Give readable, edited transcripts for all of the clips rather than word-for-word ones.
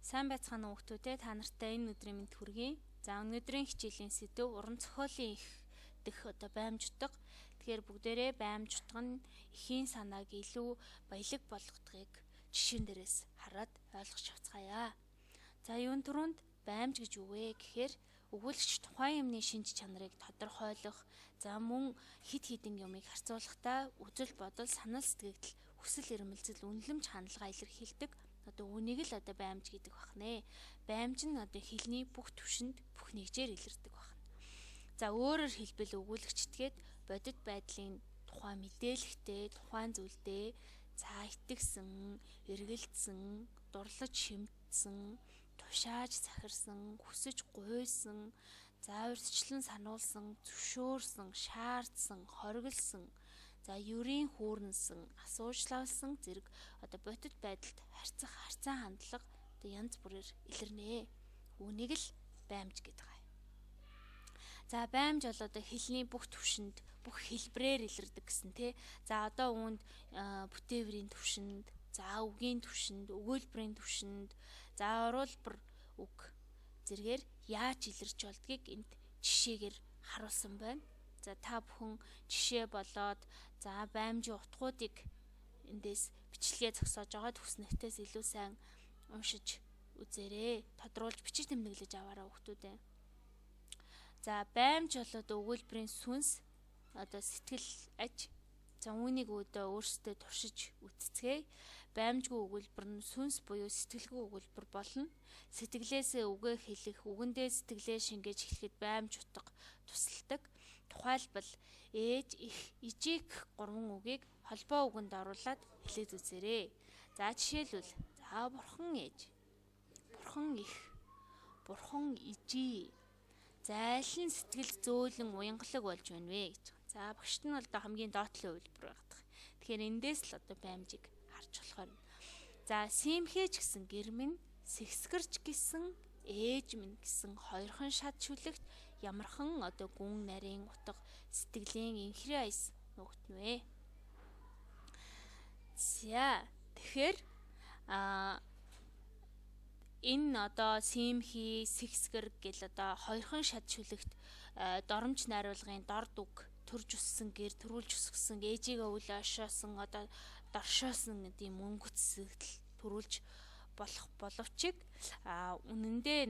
Сайн байцгаана уу хүүхдүүдээ, та нартай энэ өдрийн мэнд хүргэе. За өнөөдрийн хичээлийн сэдэв уран зохиолын их дэх баймж утга. Тэгэхээр бүгдээрээ баймж утга нь эхийн санааг илүү баялаг болгодгийг жишээн дээрээс хараад ойлгож авцгаая. За юун түрүүнд баймж гэж юу вэ гэхээр өгүүлэгч тухайн юмны шинж чанарыг тодорхойлох, за мөн хид хідэн юмыг харьцуулахдаа үзэл бодол, санал сэтгэгдэл, хүсэл эрмэлзэл, үнэлэмж хандлага илэрхийлдэг. Үүнийг л баймж гэдэг бахнэ. Баймж нь хэлний бүх түвшинд, бүх нэгжээр илэрдэг бахна. За өөрөөр хэлбэл өгүүлэгчдгээд бодит байдлын тухай мэдээлэлтэй, тухайн зүйлдээ за итгэсэн, эргэлдсэн, дурлаж шимтсэн, тушааж захирсан, хүсэж гуйсан, за урьдчилан сануулсан, зөвшөөрсөн, шаардсан, хориглосон, за ерийн хүүрнсэн, асуушлавсан зэрэг бодит байдалд харьцаа хандлага янз бүрээр илэрнэ. Үүнийг л баймж гэдэг. За баймж бол хэлний бүх түвшинд, бүх хэлбрээр илэрдэг гэсэн тий. За үүнд бүтээврийн түвшинд, за үгийн түвшинд, өгүүлбэрийн түвшинд, за оруулбар үг зэргээр яаж илэрч болдгийг энд жишээгээр харуулсан байна. За та бүхэн жишээ болоод за баймжийн утгуудыг эндээс бичлэгээ зогсоож байгаа хүснэгтээс илүү сайн уншиж үзээрэй. Тодруулж бичиж тэмдэглэж аваарай хүүхдүүдээ. За баймж өгүүлбэрийн сүнс сэтгэл аж. За үүнийг өөрсдөө туршиж үтцгээе. Баймжгүй өгүүлбэр нь сүнс буюу сэтгэлгүй өгүүлбэр болно. Сэтгэлээсээ үгээ хэлэх, үгэндээ сэтгэлээ шингээж хэлэхэд баймж утга тусалдаг. Тухайлбал ээж, их, ижиг 3 үгийг холбоо үгэнд оруулаад хэлээд үзээрэй. За жишээлбэл за бурхан ээж, бурхан их, бурхан ижи. За аль нь сэтгэл зөөлөн уянгалаг болж байна вэ гэж. За багшд нь хамгийн доотлын хувилбар байдаг. Тэгэхээр эндээс л баймжийг харж болохоор. За симхэж гэсэн гэр минь, сэхсгэрч гэсэн ээж минь гэсэн хоёрхан шат шүлэгт ямархан гүн нарийн утга сэтгэлийн инхри аяс нөтнвэ. За тэгэхээр энэ симхи, сэхсгэр гэл хоёрхан шат шүлэгт доромж найруулгын дорд үг төрж өссөн гэр, төрүүлж өсгсөн ээжигээ үл ошоосон доршоосон гэдэг мөнгөцсөгдөл төрүүлж болох боловч үнэндээ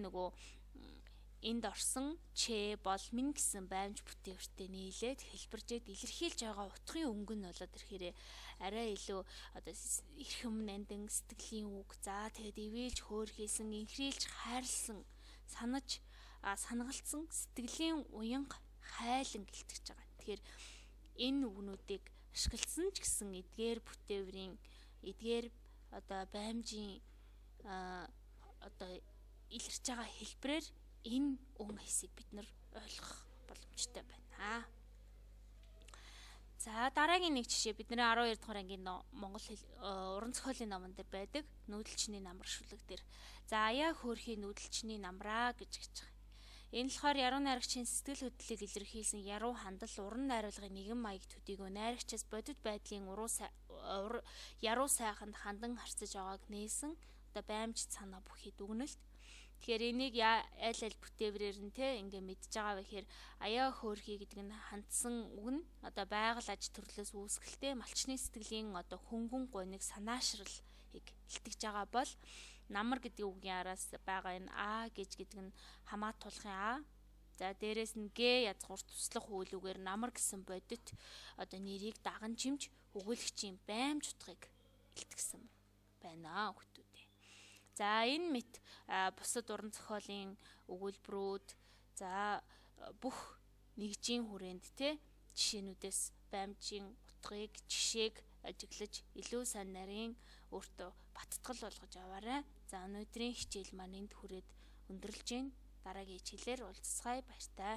энд орсон чэ бол минь гэсэн баймж бүтээгчтэй нийлээд хэлбэржээд илэрхийлж байгаа утгын өнгө нь ирэхээр арай илүү эрхэм нандин сэтгэлийн үг, за тэгээд ивэлж хөөрхийсэн, инхрийлж хайрлсан, санагалцсан сэтгэлийн уянга хайлан гэлтгэж байгаа. Тэгэхээр энэ үгнүүдийг ашигласан ч гэсэн эдгээр бүтээврийн, эдгээр баймжийн илэрч байгаа хэлбрээр энэ өн хэсгийг бид нар ойлгох боломжтой байна. За дараагийн нэг жишээ бидний 12 дугаар ангийн Монгол уран зохиолын номон дээр байдаг нүүдэлчний намар шүлэг дээр. За аяа хөөрхийн нүүдэлчний намраа гэж байгаа. Энэ болохоор яруу найрагчийн сэтгэл хөдлөлийг илэрхийлсэн яруу хандал, уран найруулгын нэгэн маяг төдийгөө найрагчаас бодит байдлын яруу сайханд хандан харьцаж байгааг нээсэн баймж санаа бүхий дүгнэлт. Тэгэхээр энийг аль бүтээврээр нь ингээ мэдж байгаа вэ гэхээр аяа хөөрхий гэдэг нь хандсан үг нь байгаль аж төрлөөс үүсгэлтэй малчны сэтгэлийн хөнгөн гониг санаашралыг илтгэж байгаа бол намар гэдэг үгийн араас байгаа энэ а гэдэг нь хамаатуулахын а. За дээрэс нь г язгуур туслах үйл үгээр намар гэсэн бодит нэрийг даган чимж өгүүлэгчийн баймж утгыг илтгэсэн байна хүүхдүүд. За энэ мэт бусад уран зохиолын өгүүлбэрүүд, за бүх нэгжийн хүрээнд жишээнүүдээс баймжийн утгыг, жишээг ажиглаж илүү сайн нарийн өөртөө баттгал болгож аваарай. За өнөөдрийн хичээл маань энд хүрээд өндөрлж байна. Дараагийн хичээлээр уулзцгаая. Баяртай.